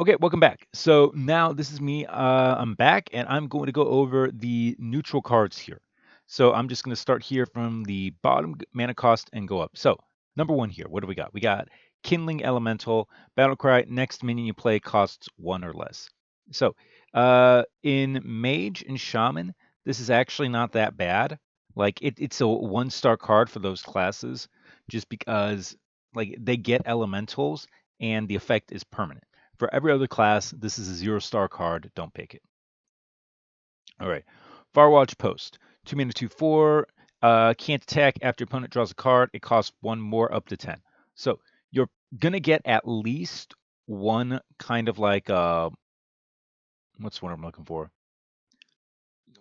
Okay, welcome back. So now this is me. I'm back, and I'm going to go over the neutral cards here. So I'm just going to start here from the bottom mana cost and go up. So number one here, what do we got? We got Kindling Elemental, Battlecry. Next minion you play costs one or less. So in Mage and Shaman, this is actually not that bad. Like it's a one-star card for those classes, just because like they get elementals and the effect is permanent. For every other class, this is a 0-star card. Don't pick it. All right. Firewatch Post. 2 mana, 2/4. Can't attack after your opponent draws a card. It costs one more up to 10. So you're going to get at least one kind of like, what's what I'm looking for?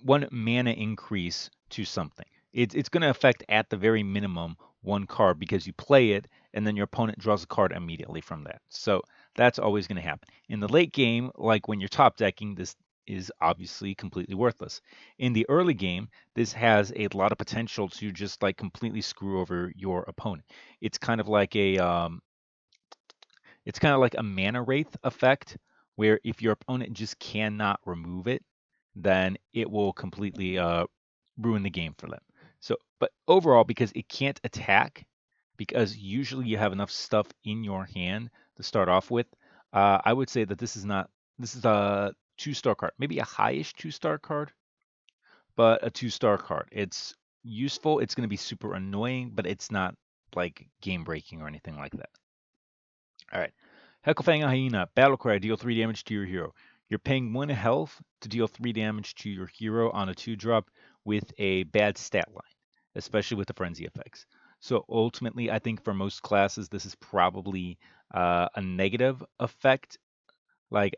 One mana increase to something. It's going to affect at the very minimum one card because you play it and then your opponent draws a card immediately from that. So that's always going to happen. In the late game, like when you're top decking, this is obviously completely worthless. In the early game, this has a lot of potential to just like completely screw over your opponent. It's kind of like a mana wraith effect where if your opponent just cannot remove it, then it will completely ruin the game for them. So, but overall, because it can't attack, because usually you have enough stuff in your hand to start off with, I would say that this is not. This is a 2-star card, maybe a highish 2-star card, but a 2-star card. It's useful. It's going to be super annoying, but it's not like game breaking or anything like that. All right. Hecklefang Hyena, Battlecry, deal 3 damage to your hero. You're paying 1 health to deal 3 damage to your hero on a 2-drop with a bad stat line, especially with the frenzy effects. So ultimately, I think for most classes, this is probably a negative effect. Like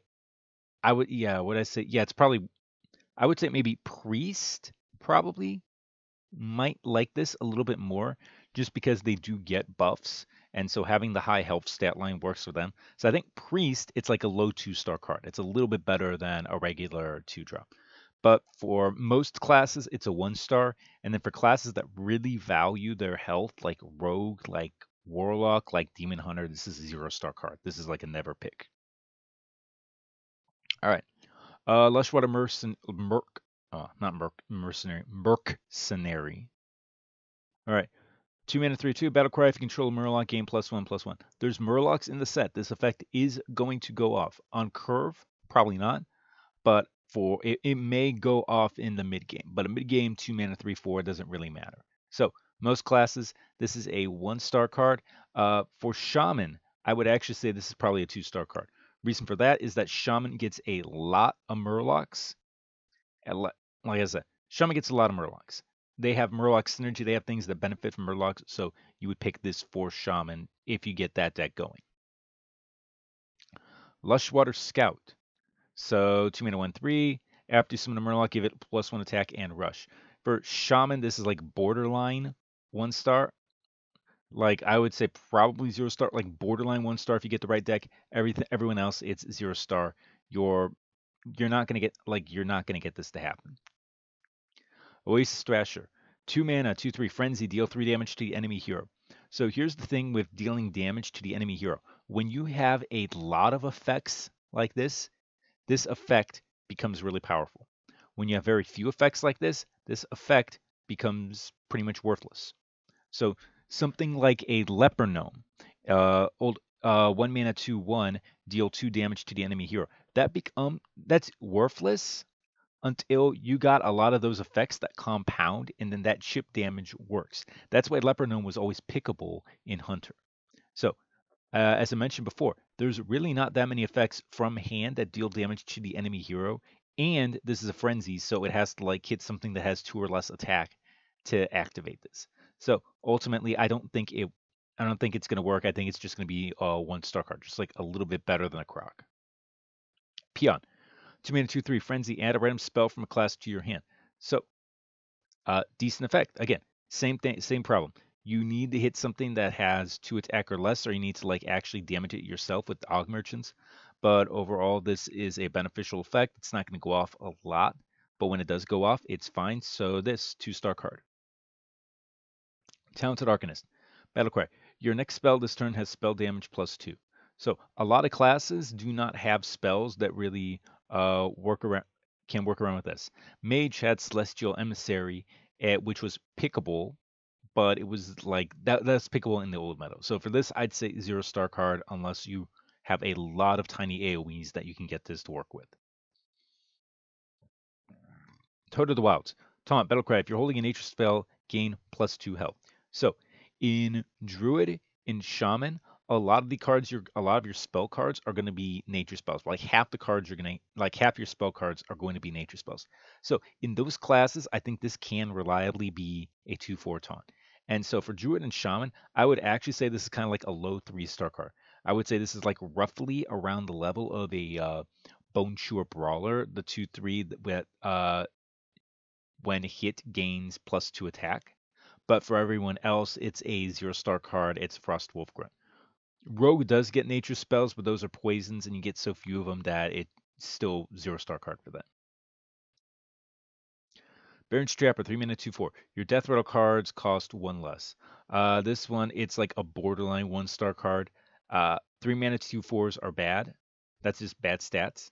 I would, yeah, what I say, yeah, it's probably, I would say maybe Priest probably might like this a little bit more just because they do get buffs. And so having the high health stat line works for them. So I think Priest, it's like a low 2-star card. It's a little bit better than a regular 2-drop. But for most classes, it's a 1-star. And then for classes that really value their health, like Rogue, like Warlock, like Demon Hunter, this is a 0-star card. This is like a never pick. All right. Lushwater not Mercenary, Mercenary. All right. 2 mana 3/2 Battlecry. If you control a Murloc, gain +1/+1. There's Murlocs in the set. This effect is going to go off. On curve, probably not, but for it may go off in the mid game. But a mid game 2 mana 3/4 doesn't really matter. So most classes, this is a 1-star card. For Shaman, I would actually say this is probably a 2-star card. Reason for that is that Shaman gets a lot of Murlocs. Like I said, Shaman gets a lot of Murlocs. They have Murloc synergy. They have things that benefit from Murlocs. So you would pick this for Shaman if you get that deck going. Lushwater Scout. So 2 mana 1/3. After you summon a Murloc, give it +1 attack and rush. For Shaman, this is like borderline 1-star. Like I would say probably 0-star, like borderline 1-star if you get the right deck. Everyone else, it's 0-star. You're not gonna get this to happen. Oyster Thrasher. 2 mana, 2/3 frenzy, deal 3 damage to the enemy hero. So here's the thing with dealing damage to the enemy hero. When you have a lot of effects like this effect becomes really powerful. When you have very few effects like this effect becomes pretty much worthless. So something like a leper gnome, old 1 mana 2/1, deal 2 damage to the enemy hero. That's worthless until you got a lot of those effects that compound, and then that chip damage works. That's why Leper Gnome was always pickable in Hunter. So, as I mentioned before, there's really not that many effects from hand that deal damage to the enemy hero, and this is a frenzy, so it has to like hit something that has 2 or less attack to activate this. So ultimately, I don't think it's going to work. I think it's just going to be a 1-star card, just like a little bit better than a Croc. Peon. 2 mana 2/3 frenzy, add a random spell from a class to your hand. So decent effect. Again, same thing, same problem. You need to hit something that has 2 attack or less, or you need to like actually damage it yourself with Hog Merchants. But overall, this is a beneficial effect. It's not going to go off a lot, but when it does go off, it's fine. So this 2-star card. Talented Arcanist. Battlecry. Your next spell this turn has spell damage +2. So a lot of classes do not have spells that really work around can work around with this. Mage had Celestial Emissary, which was pickable, but it was like that's pickable in the old meta. So for this, I'd say 0-star card unless you have a lot of tiny AoEs that you can get this to work with. Toad of the Wilds. Taunt, Battlecry. If you're holding a nature spell, gain +2 health. So in Druid, in Shaman, a lot of your spell cards are going to be nature spells. Like half the cards you're going to like half your spell cards are going to be nature spells. So in those classes, I think this can reliably be a 2/4 taunt. And so for Druid and Shaman, I would actually say this is kind of like a low 3-star card. I would say this is like roughly around the level of a Bone Chewer Brawler, the 2/3 that when hit gains +2 attack. But for everyone else, it's a 0-star card. It's Frost Wolfgrin. Rogue does get nature spells, but those are poisons, and you get so few of them that it's still 0-star card for that. Barrens Trapper, 3 mana, 2/4. Your death rattle cards cost 1 less. This one, it's like a borderline 1-star card. 3 mana, 2/4s are bad. That's just bad stats.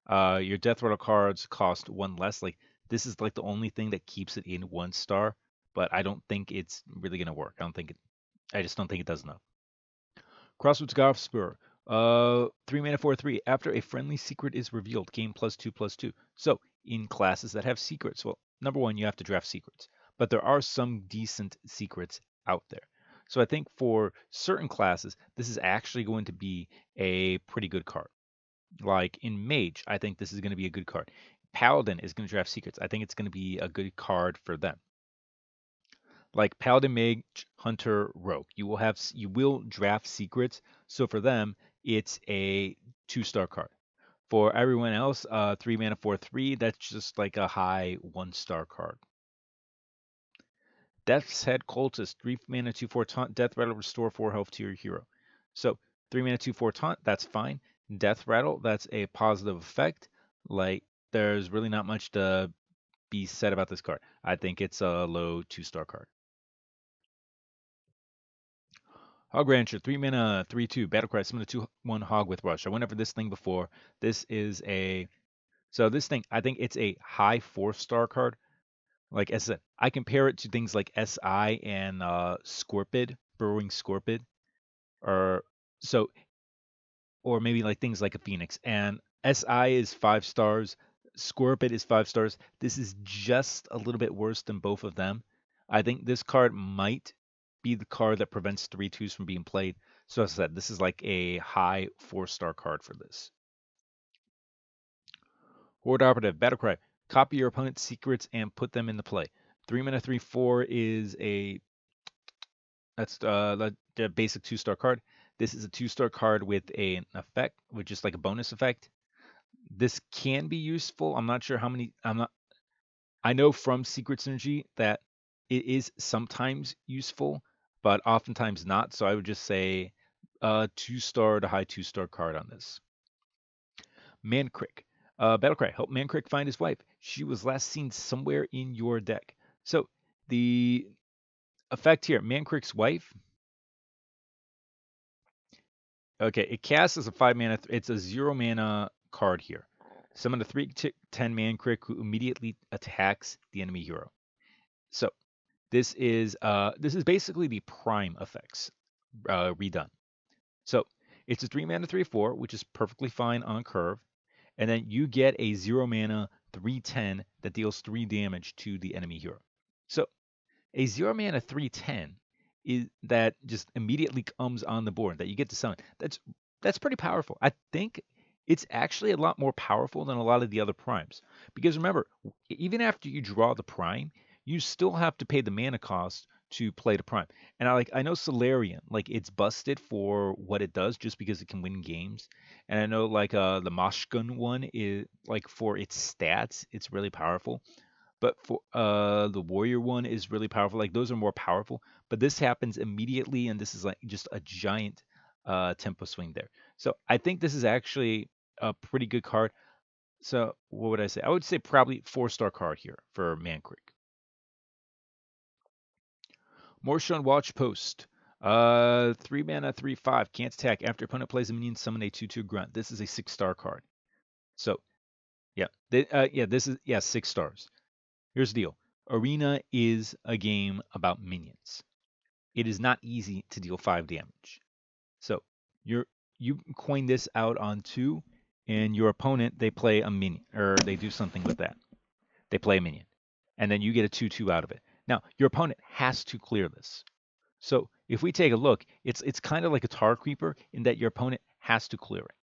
Your death rattle cards cost 1 less. Like this is like the only thing that keeps it in 1-star, but I don't think it's really gonna work. I just don't think it does enough. Crossroads Golf Spur. 3 mana 4/3. After a friendly secret is revealed, gain +2/+2. So in classes that have secrets, well, number one, you have to draft secrets, but there are some decent secrets out there. So I think for certain classes, this is actually going to be a pretty good card. Like in Mage, I think this is going to be a good card. Paladin is going to draft secrets. I think it's going to be a good card for them. Like Paladin, Mage, Hunter, Rogue. You will draft secrets. So for them, it's a 2-star card. For everyone else, 3 mana 4/3. That's just like a high 1-star card. Death's Head Cultist, 3 mana 2/4 taunt. Death Rattle, restore 4 health to your hero. So 3 mana 2/4 taunt. That's fine. Death Rattle, that's a positive effect. Like there's really not much to be said about this card. I think it's a low 2-star card. Hog Rancher, 3 mana, 3/2, Battlecry, summon a 2/1 Hog with Rush. I went over this thing before. This is this thing, I think it's a high 4-star card. Like as I said, I compare it to things like SI and Scorpid, Burrowing Scorpid, or so, or maybe like things like a Phoenix. And SI is 5 stars, Scorpid is 5 stars. This is just a little bit worse than both of them. I think this card might be the card that prevents 3/2s from being played. So as I said, this is like a high 4-star card for this. Horde Operative, Battlecry. Copy your opponent's secrets and put them into play. 3 mana 3/4 is that's the basic 2-star card. This is a 2-star card with an effect, with just like a bonus effect. This can be useful. I'm not sure how many. I know from Secret Synergy that it is sometimes useful, but oftentimes not. So I would just say 2-star to high 2-star card on this. Mancrick. Battlecry, help Mancrick find his wife. She was last seen somewhere in your deck. So the effect here, Mancrick's wife. Okay, it casts as a 5 mana. It's a 0 mana card here. Summon a 3/10 Mancrick who immediately attacks the enemy hero. So this is basically the prime effects redone. So it's a 3 mana 3/4, which is perfectly fine on curve. And then you get a 0 mana 3/10 that deals 3 damage to the enemy hero. So a 0 mana 3/10 is that just immediately comes on the board that you get to summon. That's pretty powerful. I think it's actually a lot more powerful than a lot of the other primes. Because remember, even after you draw the prime, you still have to pay the mana cost to play the prime. And I know Solarian, like it's busted for what it does just because it can win games. And I know the Moshgun one is like for its stats, it's really powerful. But for the warrior one is really powerful. Like those are more powerful. But this happens immediately, and this is like just a giant tempo swing there. So I think this is actually a pretty good card. So what would I say? I would say probably 4-star card here for Mancrick. Marshawn Watch Post. 3 mana, 3/5. Cant Attack. After opponent plays a minion, summon a 2/2 Grunt. This is a 6-star card. So, yeah. This is, 6 stars. Here's the deal. Arena is a game about minions. It is not easy to deal 5 damage. So, you coin this out on 2, and your opponent, they play a minion, or they do something with that. They play a minion. And then you get a 2/2 out of it. Now, your opponent has to clear this. So if we take a look, it's kind of like a tar creeper in that your opponent has to clear it.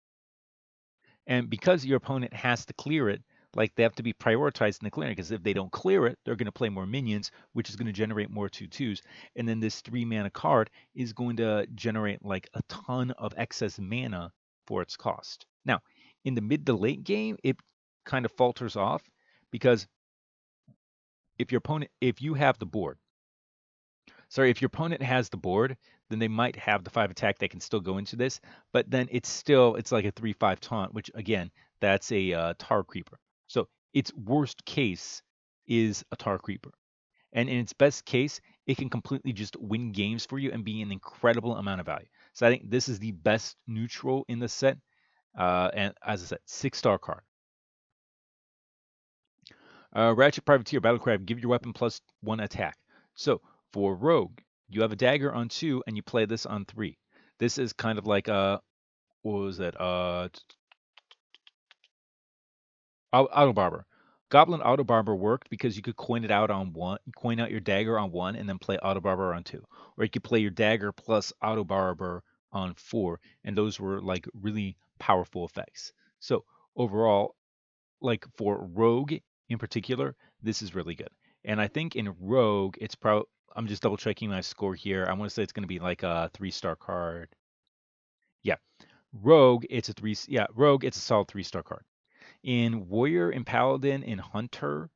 And because your opponent has to clear it, like they have to be prioritized in the clearing, because if they don't clear it, they're going to play more minions, which is going to generate more 2/2s. And then this 3 mana card is going to generate like a ton of excess mana for its cost. Now, in the mid to late game, it kind of falters off because if you have the board, if your opponent has the board, then they might have the 5 attack that can still go into this, but then it's like a 3/5 taunt, which again, that's a tar creeper. So its worst case is a tar creeper. And in its best case, it can completely just win games for you and be an incredible amount of value. So I think this is the best neutral in the set. And as I said, 6-star card. Ratchet Privateer, Battlecry, give your weapon +1 attack. So for Rogue, you have a dagger on 2, and you play this on 3. This is kind of like what was it? Auto Barber. Goblin Auto Barber worked because you could coin it out on 1, coin out your dagger on 1, and then play Auto Barber on 2. Or you could play your dagger plus Auto Barber on 4, and those were like really powerful effects. So overall, like for Rogue in particular, this is really good. And I think in Rogue, I'm just double checking my score here. I want to say it's going to be like a 3-star card. Yeah, Rogue, it's a three. Yeah, Rogue, it's a solid 3-star card. In Warrior and Paladin and Hunter,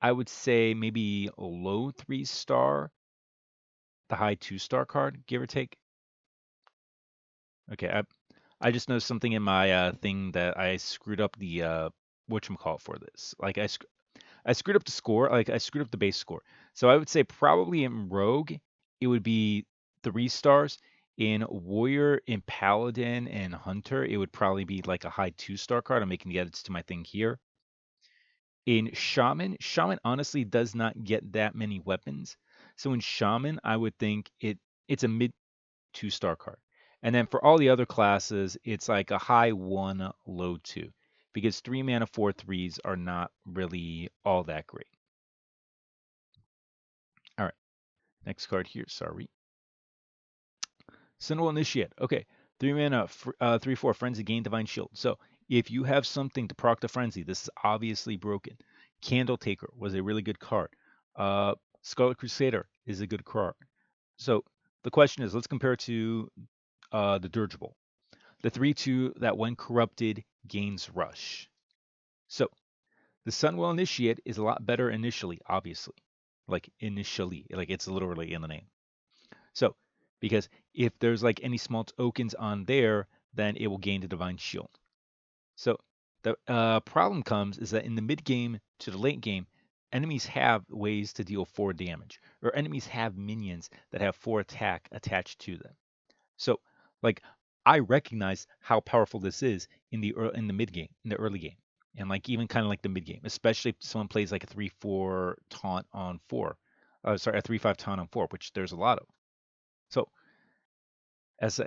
I would say maybe a low 3-star, the high 2-star card, give or take. Okay, I just noticed something in my thing that I screwed up the whatchamacallit for this. Like I screwed up the score, like I screwed up the base score. So I would say probably in Rogue, it would be 3 stars. In Warrior, in Paladin, and Hunter, it would probably be like a high 2-star card. I'm making the edits to my thing here. In Shaman honestly does not get that many weapons. So in Shaman, I would think it's a mid 2-star card. And then for all the other classes, it's like a high 1, low 2. Because 3 mana 4/3s are not really all that great. All right, next card here, sorry. Sentinel Initiate. Okay, 3 mana, 3/4 Frenzy, gain Divine Shield. So if you have something to proc the Frenzy, this is obviously broken. Candle Taker was a really good card. Scarlet Crusader is a good card. So the question is, let's compare it to the Dirigible. The 3/2 that when corrupted gains Rush. So the Sunwell Initiate is a lot better initially, obviously. Like initially, like it's literally in the name. So, because if there's like any small tokens on there, then it will gain the Divine Shield. So the problem comes is that in the mid game to the late game, enemies have ways to deal 4 damage, or enemies have minions that have 4 attack attached to them. So, like, I recognize how powerful this is in the mid game, in the early game, and like even kind of like the mid game, especially if someone plays like a 3/4 taunt on 4. Sorry, a 3/5 taunt on 4, which there's a lot of. So, as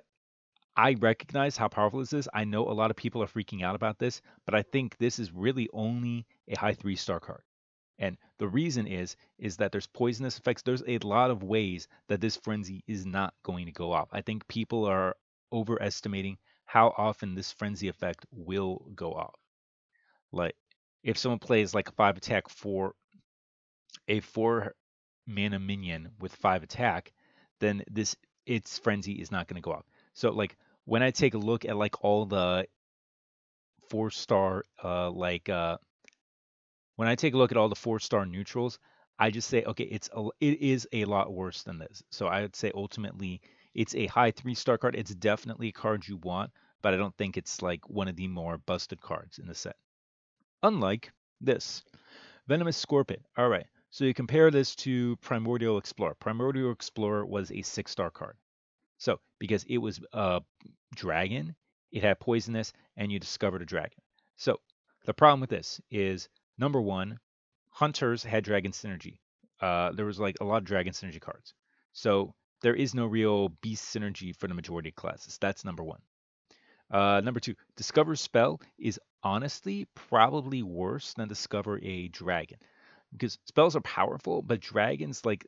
I recognize how powerful this is. I know a lot of people are freaking out about this, but I think this is really only a high 3-star card. And the reason is that there's poisonous effects. There's a lot of ways that this frenzy is not going to go off. I think people are overestimating how often this frenzy effect will go off. Like if someone plays like a 5 attack for a 4 mana minion with 5 attack, then its frenzy is not going to go off. So like when I take a look at like all the 4-star when I take a look at all the 4-star neutrals, I just say okay, it is a lot worse than this. So I would say ultimately it's a high 3-star card. It's definitely a card you want, but I don't think it's like one of the more busted cards in the set. Unlike this. Venomous Scorpion. All right. So you compare this to Primordial Explorer. Primordial Explorer was a 6-star card. So because it was a dragon, it had poisonous, and you discovered a dragon. So the problem with this is number one, hunters had dragon synergy. There was like a lot of dragon synergy cards. So there is no real beast synergy for the majority of classes. That's number one. Number two, discover spell is honestly probably worse than discover a dragon because spells are powerful, but dragons, like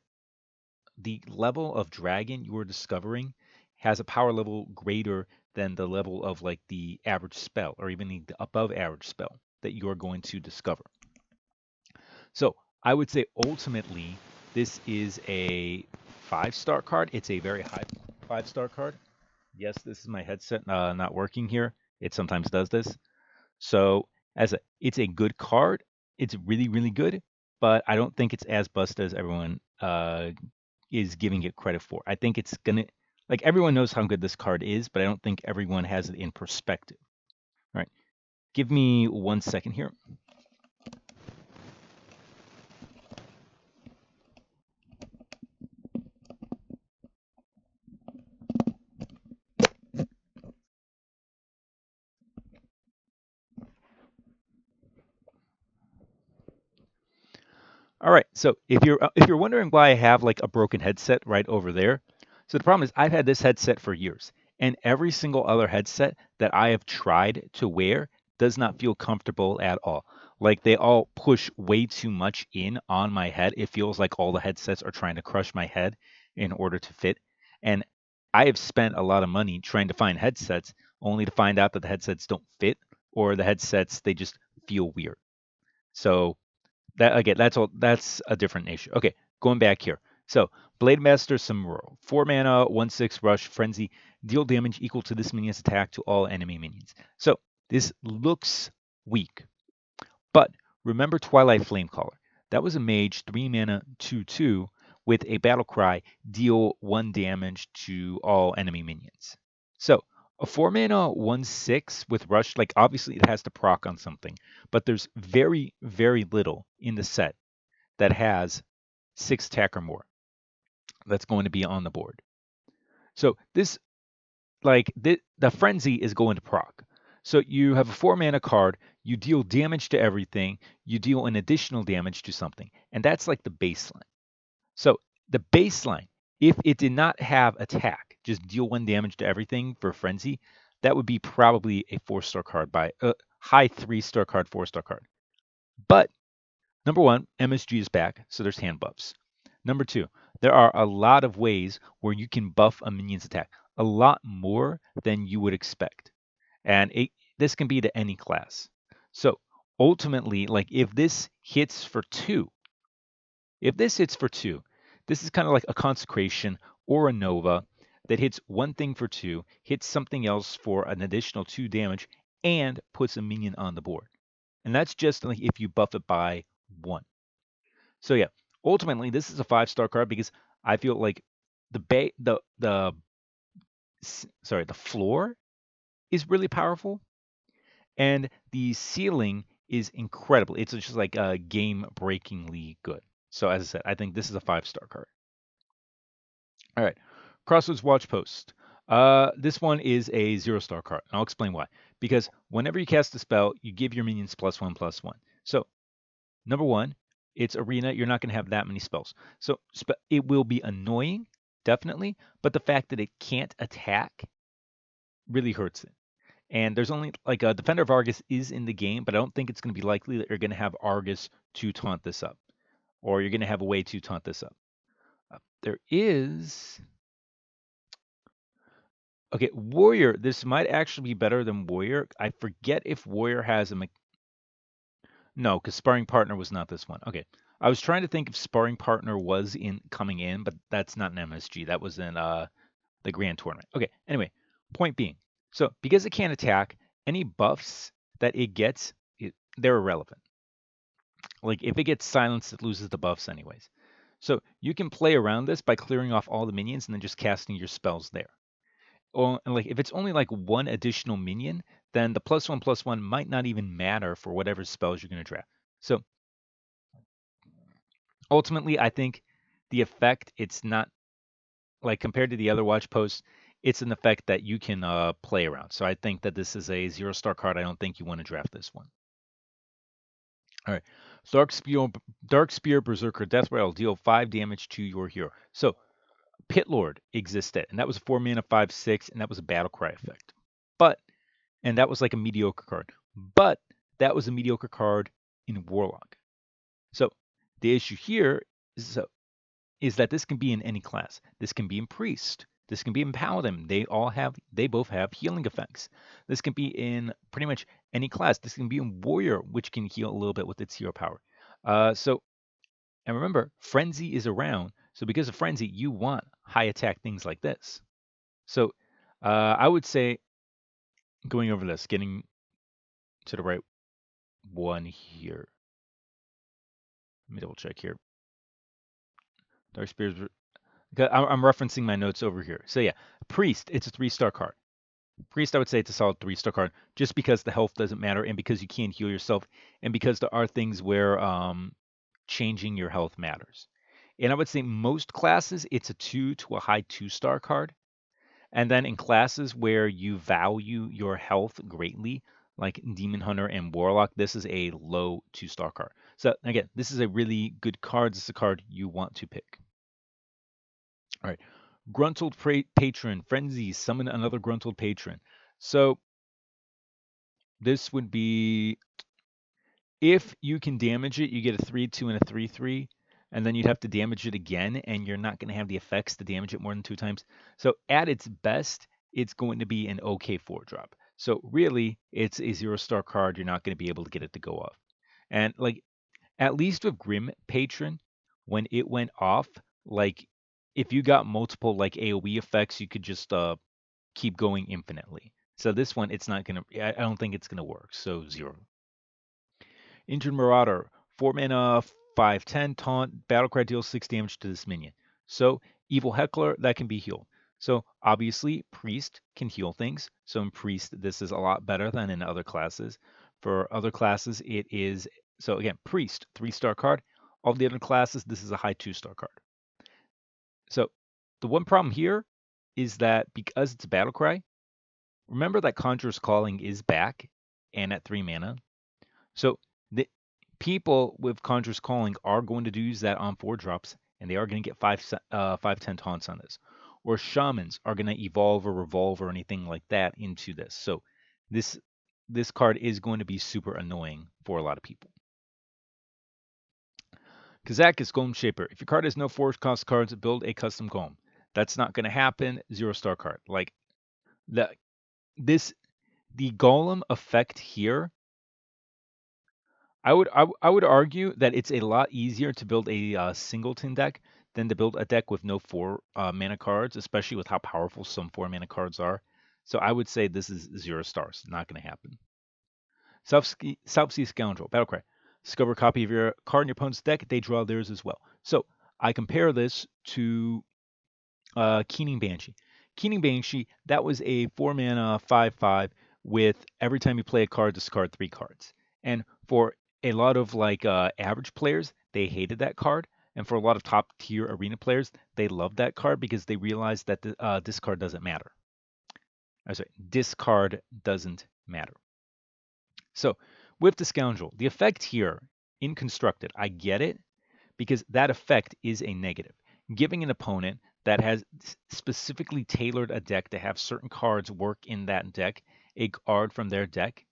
the level of dragon you are discovering has a power level greater than the level of like the average spell or even the above average spell that you are going to discover. So I would say ultimately this is a 5-star card. It's a very high 5-star card. Yes, this is my headset not working here. It sometimes does this. So it's a good card. It's really, really good, but I don't think it's as bust as everyone is giving it credit for. I think it's gonna like everyone knows how good this card is, but I don't think everyone has it in perspective. All right, give me 1 second here. All right, so if you're wondering why I have like a broken headset right over there, so the problem is I've had this headset for years, and every single other headset that I have tried to wear does not feel comfortable at all. Like they all push way too much in on my head. It feels like all the headsets are trying to crush my head in order to fit. And I have spent a lot of money trying to find headsets only to find out that the headsets don't fit or the headsets they just feel weird. So that again, that's a different issue. Okay, going back here. So Blademaster Samuro, 4 mana, 1/6 rush, frenzy, deal damage equal to this minion's attack to all enemy minions. So this looks weak, but remember Twilight Flamecaller. That was a mage, 3 mana, 2/2, with a battle cry, deal 1 damage to all enemy minions. So a 4 mana 1/6 with rush, like obviously it has to proc on something, but there's very, very little in the set that has 6 attack or more that's going to be on the board. So this like the frenzy is going to proc. So you have a 4 mana card, you deal damage to everything, you deal an additional damage to something, and that's like the baseline. So the baseline, if it did not have attack, just deal 1 damage to everything for frenzy, that would be probably a 4-star card by a high 3-star card, 4-star card. But number one, MSG is back, so there's hand buffs. Number two, there are a lot of ways where you can buff a minion's attack, a lot more than you would expect. And this can be to any class. So ultimately, like if this hits for 2, this is kind of like a consecration or a nova that hits one thing for 2, hits something else for an additional 2 damage, and puts a minion on the board. And that's just like if you buff it by 1. So yeah, ultimately this is a 5-star card because I feel like the floor is really powerful and the ceiling is incredible. It's just like game breakingly good. So as I said, I think this is a 5-star card. All right, Crossroads Watchpost. This one is a 0-star card. And I'll explain why. Because whenever you cast a spell, you give your minions +1/+1. So number one, it's arena. You're not going to have that many spells. So it will be annoying, definitely. But the fact that it can't attack really hurts it. And there's only like a Defender of Argus is in the game, but I don't think it's going to be likely that you're going to have Argus to taunt this up, or you're going to have a way to taunt this up. There is. Okay, Warrior. This might actually be better than Warrior. I forget if Warrior has a. No, because Sparring Partner was not this one. Okay, I was trying to think if Sparring Partner was coming in, but that's not an MSG. That was in the Grand Tournament. Okay, anyway, point being, so because it can't attack, any buffs that it gets, they're irrelevant. Like if it gets silenced, it loses the buffs anyways. So you can play around this by clearing off all the minions and then just casting your spells there. Or like if it's only like one additional minion, then the +1/+1 might not even matter for whatever spells you're going to draft. So ultimately, I think the effect, it's not like compared to the other watch posts, it's an effect that you can play around. So I think that this is a 0-star card. I don't think you want to draft this one. All right. Dark Spear Berserker Death Rattle, deal 5 damage to your hero. So Pit Lord existed, and that was a 4 mana 5/6, and that was a Battlecry effect. And that was like a mediocre card. But that was a mediocre card in Warlock. So the issue here is that this can be in any class. This can be in Priest. This can be in Paladin. They both have healing effects. This can be in pretty much any class. This can be in Warrior, which can heal a little bit with its hero power. And remember, Frenzy is around. So because of Frenzy, you want high attack things like this. So I would say going over this, getting to the right one here. Let me double check here. Dark Spears. I'm referencing my notes over here. So yeah, Priest, it's a 3-star card. Priest, I would say it's a solid 3-star card, just because the health doesn't matter, and because you can't heal yourself, and because there are things where changing your health matters. And I would say most classes, it's a 2 to a high 2-star card. And then in classes where you value your health greatly, like Demon Hunter and Warlock, this is a low 2-star card. So again, this is a really good card. This is a card you want to pick. All right. Gruntled Patron. Frenzy. Summon another Gruntled Patron. So this would be, if you can damage it, you get a 3/2 and a 3/3. And then you'd have to damage it again, and you're not going to have the effects to damage it more than 2 times. So at its best, it's going to be an okay 4-drop. So really, it's a 0-star card. You're not going to be able to get it to go off. And like, at least with Grim Patron, when it went off, like, if you got multiple like AoE effects, you could just keep going infinitely. So this one, it's not gonna. I don't think it's gonna work. So 0. Injured Marauder, 4 mana, 5/10 taunt. Battlecry deals 6 damage to this minion. So Evil Heckler, that can be healed. So obviously Priest can heal things. So in Priest, this is a lot better than in other classes. For other classes, it is, so again, Priest, 3-star card. All the other classes, this is a high 2-star card. So the one problem here is that because it's a Battlecry, remember that Conjurer's Calling is back and at 3 mana. So the people with Conjurer's Calling are going to use that on 4-drops, and they are going to get 5/10 taunts on this. Or Shamans are going to evolve or revolve or anything like that into this. So this card is going to be super annoying for a lot of people. Kazak is Golem Shaper. If your card has no 4-cost cards, build a custom Golem. That's not going to happen. 0-star card. Like the Golem effect here, I would argue that it's a lot easier to build a singleton deck than to build a deck with no 4 mana cards, especially with how powerful some 4 mana cards are. So I would say this is 0 stars. Not going to happen. South Sea Scoundrel, Battlecry. Discover a copy of your card in your opponent's deck. They draw theirs as well. So I compare this to Keening Banshee. Keening Banshee, that was a 4 mana 5/5 with every time you play a card, discard 3 cards. And for a lot of like average players, they hated that card. And for a lot of top tier arena players, they loved that card because they realized that the discard doesn't matter. I'm sorry, discard doesn't matter. So with the Scoundrel, the effect here in Constructed, I get it because that effect is a negative. Giving an opponent that has specifically tailored a deck to have certain cards work in that deck, a card from their deck,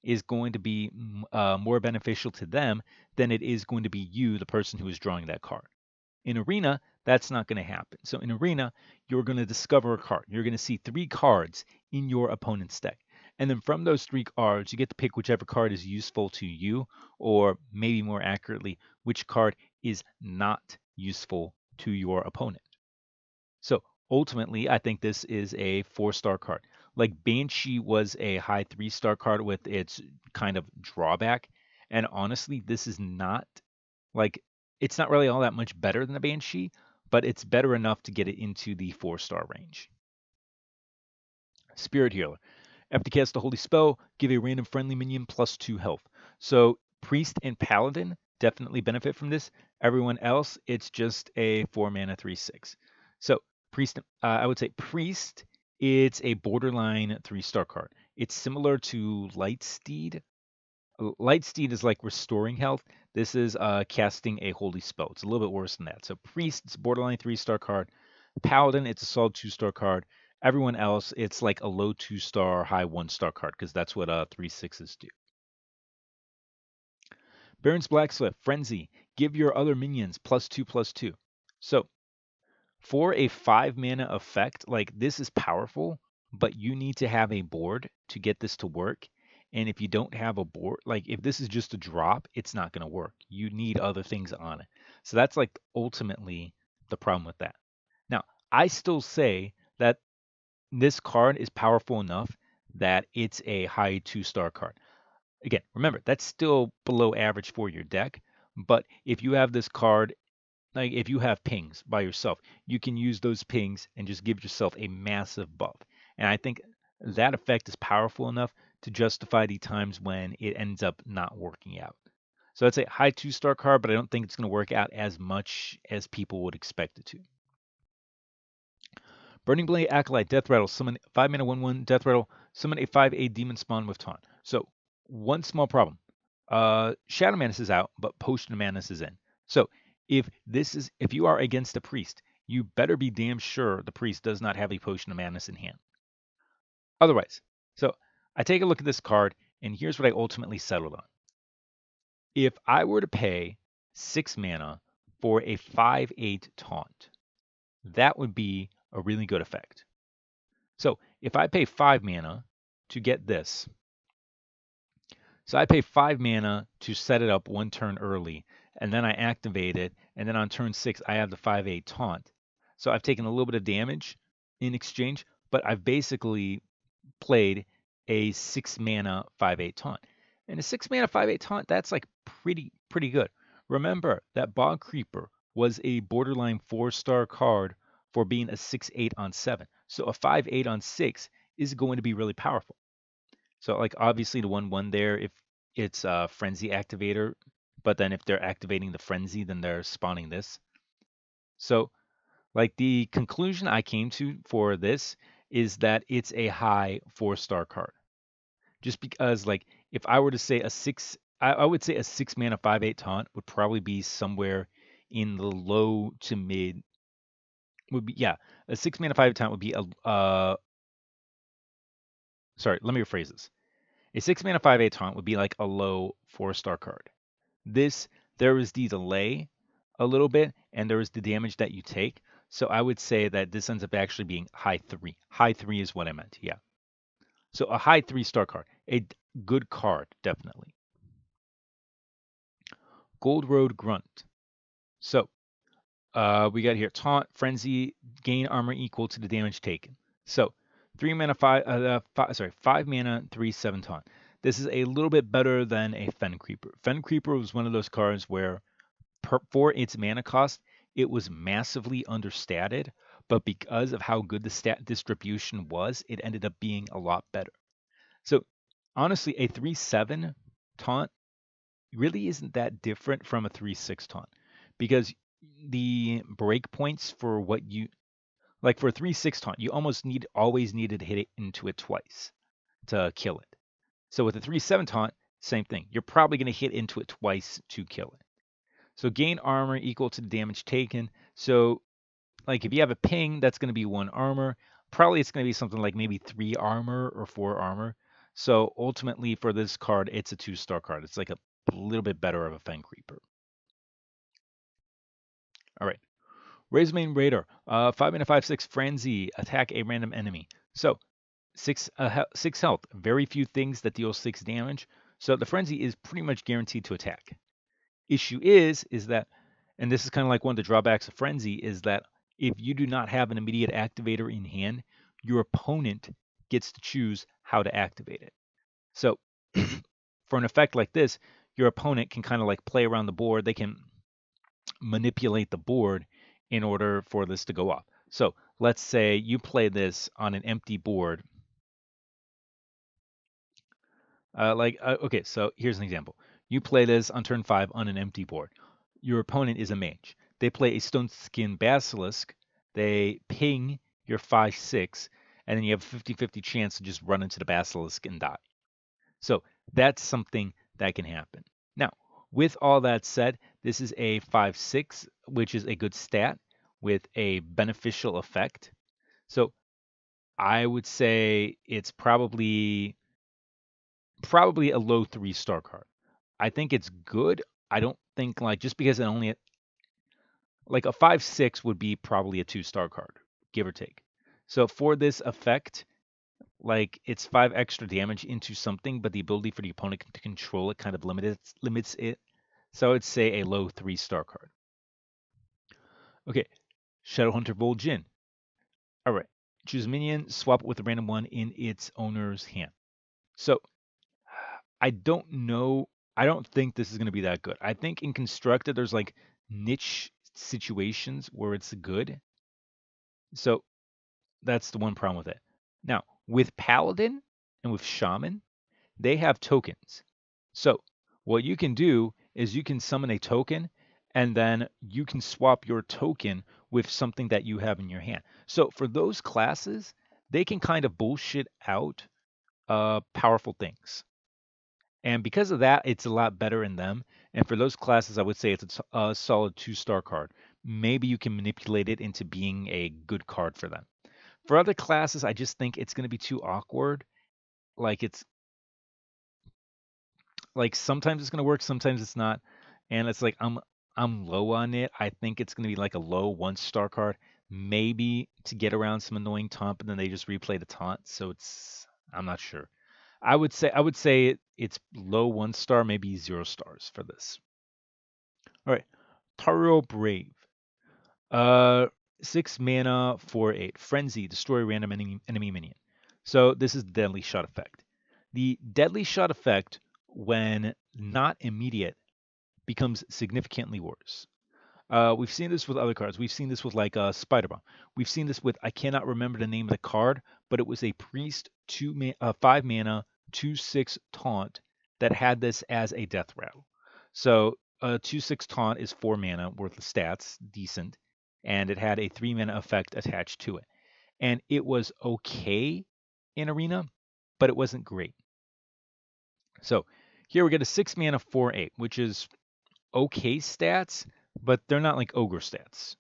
is going to be more beneficial to them than it is going to be you, the person who is drawing that card. In Arena, that's not going to happen. So in Arena, you're going to discover a card. You're going to see 3 cards in your opponent's deck. And then from those 3 cards, you get to pick whichever card is useful to you, or maybe more accurately, which card is not useful to your opponent. So ultimately, I think this is a 4-star card. Like Banshee was a high 3-star card with its kind of drawback. And honestly, this is not like, it's not really all that much better than the Banshee, but it's better enough to get it into the 4-star range. Spirit Healer. After you cast a holy spell, give a random friendly minion +2 health. So Priest and Paladin definitely benefit from this. Everyone else, it's just a 4 mana 3/6. So Priest, I would say Priest It's a borderline 3-star card. It's similar to Lightsteed. Lightsteed is like restoring health. This is casting a holy spell. It's a little bit worse than that. So Priest, it's a borderline 3-star card. Paladin, it's a solid 2-star card. Everyone else, it's like a low 2-star, high 1-star card because that's what 3/6s do. Barrens Blacksmith, Frenzy. Give your other minions +2/+2. So for a 5 mana effect, like this is powerful, but you need to have a board to get this to work. And if you don't have a board, like if this is just a drop, it's not going to work. You need other things on it. So that's like ultimately the problem with that. Now, I still say that this card is powerful enough that it's a high 2-star card. Again, remember, that's still below average for your deck. But if you have this card, like if you have pings by yourself, you can use those pings and just give yourself a massive buff. And I think that effect is powerful enough to justify the times when it ends up not working out. So I'd say high 2-star card, but I don't think it's going to work out as much as people would expect it to. Burning Blade Acolyte, Death Rattle, summon 5 mana 1/1 Death Rattle, summon a 5/8 Demon Spawn with Taunt. So, one small problem. Shadow Madness is out, but Potion of Madness is in. So, if you are against a priest, you better be damn sure the priest does not have a Potion of Madness in hand. Otherwise, so I take a look at this card, and here's what I ultimately settled on. If I were to pay 6 mana for a 5/8 Taunt, that would be a really good effect. So if I pay 5 mana to get this, so I pay 5 mana to set it up 1 turn early, and then I activate it, and then on turn 6 I have the 5/8 taunt. So I've taken a little bit of damage in exchange, but I've basically played a 6 mana 5/8 taunt. And a 6 mana 5/8 taunt, that's like pretty good. Remember that Bog Creeper was a borderline 4-star card for being a 6/8 on 7. So a 5/8 on 6 is going to be really powerful. So like obviously the 1/1 there, if it's a frenzy activator, but then if they're activating the frenzy, then they're spawning this. So like the conclusion I came to for this is that it's a high 4-star card. Just because like if I were to say I would say a 6 mana 5/8 taunt would probably be somewhere in the low to mid would be a 6 mana 5 taunt would be sorry, let me rephrase this. A 6 mana 5/8 taunt would be like a low 4-star card. This, there is the delay a little bit, and there is the damage that you take. So I would say that this ends up actually being high 3. High 3 is what I meant, yeah. So a high 3-star card. A good card, definitely. Gold Road Grunt. So we got here taunt, frenzy, gain armor equal to the damage taken. So 5 mana 3/7 taunt. This is a little bit better than a Fen Creeper. Fen Creeper was one of those cards where for its mana cost, it was massively understated, but because of how good the stat distribution was, it ended up being a lot better. So honestly, a 3/7 taunt really isn't that different from a 3/6 taunt because the breakpoints for what you like for a 3/6 taunt, you always needed to hit it into it twice to kill it. So with a 3/7 taunt, same thing. You're probably going to hit into it twice to kill it. So gain armor equal to the damage taken. So like if you have a ping, that's going to be 1 armor. Probably it's going to be something like maybe 3 armor or 4 armor. So ultimately for this card, it's a 2-star card. It's like a little bit better of a Fen Creeper. All right. Razormane Raider. 5 mana 5/6 frenzy. Attack a random enemy. So 6 health. Very few things that deal 6 damage. So the frenzy is pretty much guaranteed to attack. Issue is that, and this is kind of like one of the drawbacks of frenzy, is that if you do not have an immediate activator in hand, your opponent gets to choose how to activate it. So for an effect like this, your opponent can kind of like play around the board. They can manipulate the board in order for this to go off. So let's say you play this on an empty board. Okay, so here's an example. You play this on turn 5 on an empty board. Your opponent is a mage. They play a Stone Skin Basilisk. They ping your 5/6, and then you have a 50-50 chance to just run into the basilisk and die. So that's something that can happen. Now, with all that said, this is a 5/6, which is a good stat with a beneficial effect. So I would say it's probably a low 3-star card. I think it's good. I don't think like just because it only like a 5/6 would be probably a 2-star card, give or take. So for this effect, like it's 5 extra damage into something, but the ability for the opponent to control it kind of limits it. So I would say a low 3-star card. Okay, Shadowhunter Vol'jin. All right, choose a minion, swap it with a random one in its owner's hand. So I don't know. I don't think this is going to be that good. I think in constructed, there's like niche situations where it's good. So that's the one problem with it. Now, with Paladin and with Shaman, they have tokens. So what you can do is you can summon a token and then you can swap your token with something that you have in your hand. So for those classes, they can kind of bullshit out powerful things. And because of that, it's a lot better in them. And for those classes, I would say it's a solid 2-star card. Maybe you can manipulate it into being a good card for them. For other classes, I just think it's going to be too awkward. Like it's like sometimes it's going to work, sometimes it's not. And it's like I'm low on it. I think it's going to be like a low 1-star card, maybe to get around some annoying taunt, but then they just replay the taunt. So I'm not sure. I would say it's low 1-star, maybe 0 stars for this. All right, Taro Brave. Uh, 6 mana, 4/8. Frenzy, destroy random enemy minion. So this is deadly shot effect. The deadly shot effect, when not immediate, becomes significantly worse. We've seen this with other cards. We've seen this with like Spider Bomb. We've seen this with I cannot remember the name of the card, but it was a priest 5 mana 2/6 taunt that had this as a death rattle. So 2/6 taunt is 4 mana worth of stats, decent, and it had a 3 mana effect attached to it. And it was okay in Arena, but it wasn't great. So here we get a 6 mana 4/8, which is okay stats, but they're not like ogre stats.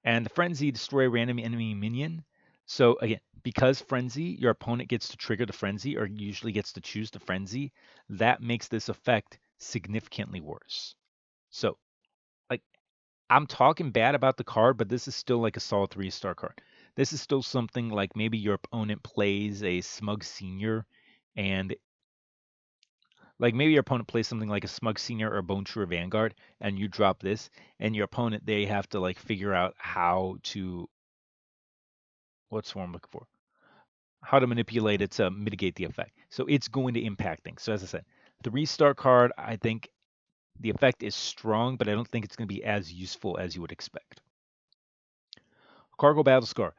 And the Frenzy, destroy a random enemy minion. So again, because Frenzy, your opponent gets to trigger the Frenzy or usually gets to choose the Frenzy, that makes this effect significantly worse. So like I'm talking bad about the card, but this is still like a solid 3-star card. This is still something like maybe your opponent plays a Smug Senior and like maybe your opponent plays something like a Smug Senior or Bone True Vanguard, and you drop this, and your opponent they have to like figure out how to what's what I'm looking for, how to manipulate it to mitigate the effect. So it's going to impact things. So as I said, 3-star card, I think the effect is strong, but I don't think it's going to be as useful as you would expect. Cargo Battlescar.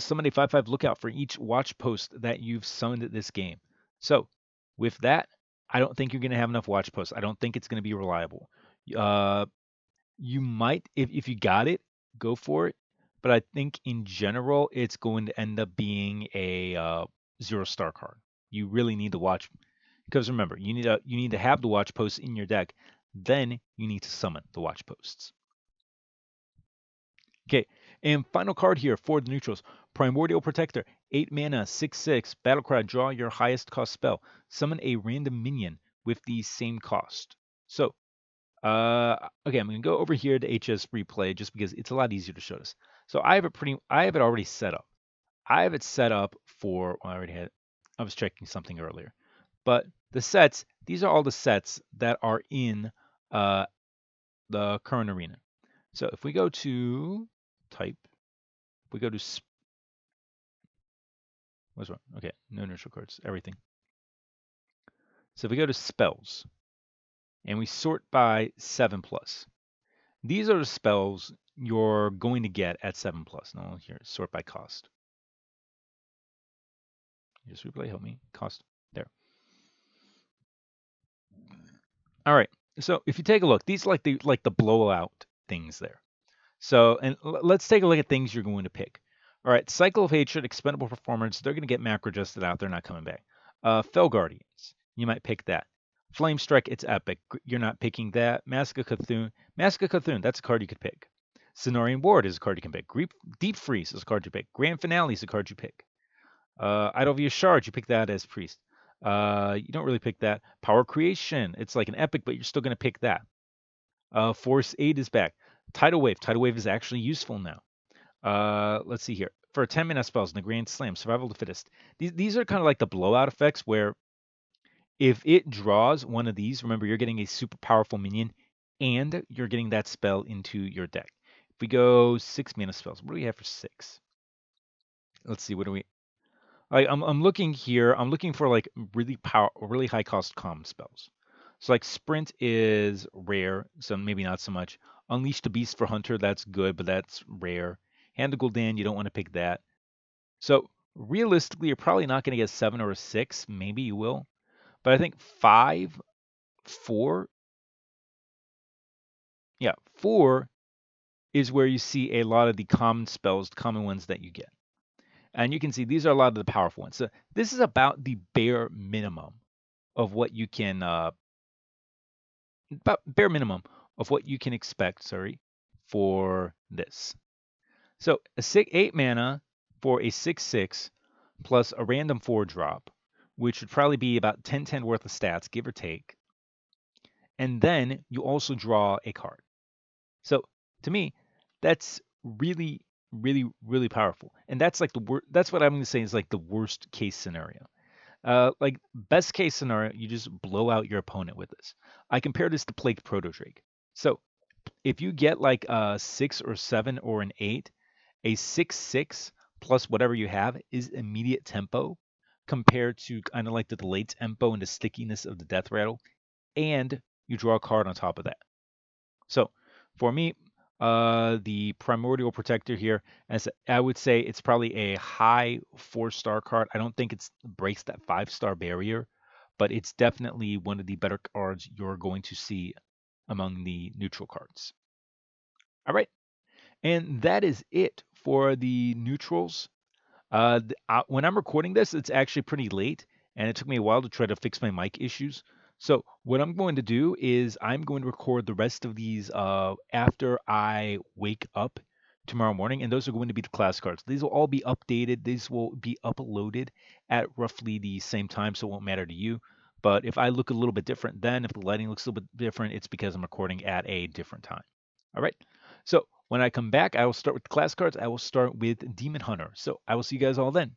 Summon a 5/5 lookout for each watch post that you've summoned this game. So with that, I don't think you're going to have enough watch posts. I don't think it's going to be reliable. You might, if you got it, go for it. But I think in general, it's going to end up being a 0-star card. You really need to watch, because remember, you need to have the watch posts in your deck. Then you need to summon the watch posts. Okay, and final card here for the neutrals. Primordial Protector, 8 mana, 6/6. Battlecry, draw your highest cost spell. Summon a random minion with the same cost. So, okay, I'm going to go over here to HS Replay just because it's a lot easier to show this. So I have it already set up. I have it set up for, well, I was checking something earlier. But the sets, these are all the sets that are in the current arena. So if we go to type, we go to what's wrong? Okay, no neutral cards, everything. So if we go to spells and we sort by 7+, these are the spells you're going to get at 7+. No, here, sort by cost. Just replay, help me. Cost, there. All right. So if you take a look, these are like the blowout things there. So and let's take a look at things you're going to pick. All right, Cycle of Hatred, Expendable Performance. They're going to get macro adjusted out. They're not coming back. Fell Guardians. You might pick that. Flame Strike, it's epic. You're not picking that. Mask of Cthulhu. Mask of Cthulhu, that's a card you could pick. Cenorian Ward is a card you can pick. Deep Freeze is a card you pick. Grand Finale is a card you pick. Idolvia Shard, you pick that as Priest. You don't really pick that. Power Creation, it's like an epic, but you're still going to pick that. Force 8 is back. Tidal Wave. Tidal Wave is actually useful now. Let's see here. For 10-mana spells in the Grand Slam, Survival of the Fittest. These are kind of like the blowout effects where if it draws one of these, remember you're getting a super powerful minion and you're getting that spell into your deck. If we go 6-mana spells, what do we have for 6? Let's see, what do we... I'm looking here. I'm looking for like really high cost common spells. So like Sprint is rare, so maybe not so much. Unleash the Beast for Hunter, that's good, but that's rare. Hand to Gul'dan, you don't want to pick that. So realistically, you're probably not going to get 7 or a 6. Maybe you will. But I think 5, 4, yeah, 4 is where you see a lot of the common spells, the common ones that you get. And you can see these are a lot of the powerful ones. So this is about the bare minimum of what you can expect, for this. So a 8 mana for a 6/6 plus a random 4 drop, which would probably be about 10/10 worth of stats, give or take. And then you also draw a card. So to me, that's really, really, really powerful. And that's like that's what I'm going to say is like the worst case scenario. Like best case scenario, you just blow out your opponent with this. I compare this to Plague Proto-Drake. So if you get like a 6 or 7 or an 8, a 6/6 plus whatever you have is immediate tempo compared to kind of like the delayed tempo and the stickiness of the Death Rattle, and you draw a card on top of that. So for me, the Primordial Protector here, as I would say, it's probably a high 4-star card. I don't think it breaks that 5-star barrier, but it's definitely one of the better cards you're going to see among the neutral cards. All right, and that is it for the neutrals. When I'm recording this, it's actually pretty late, and it took me a while to try to fix my mic issues. So what I'm going to do is I'm going to record the rest of these after I wake up tomorrow morning, and those are going to be the class cards. These will all be updated. These will be uploaded at roughly the same time, so it won't matter to you. But if I look a little bit different then, if the lighting looks a little bit different, it's because I'm recording at a different time. All right. So when I come back, I will start with the class cards. I will start with Demon Hunter. So I will see you guys all then.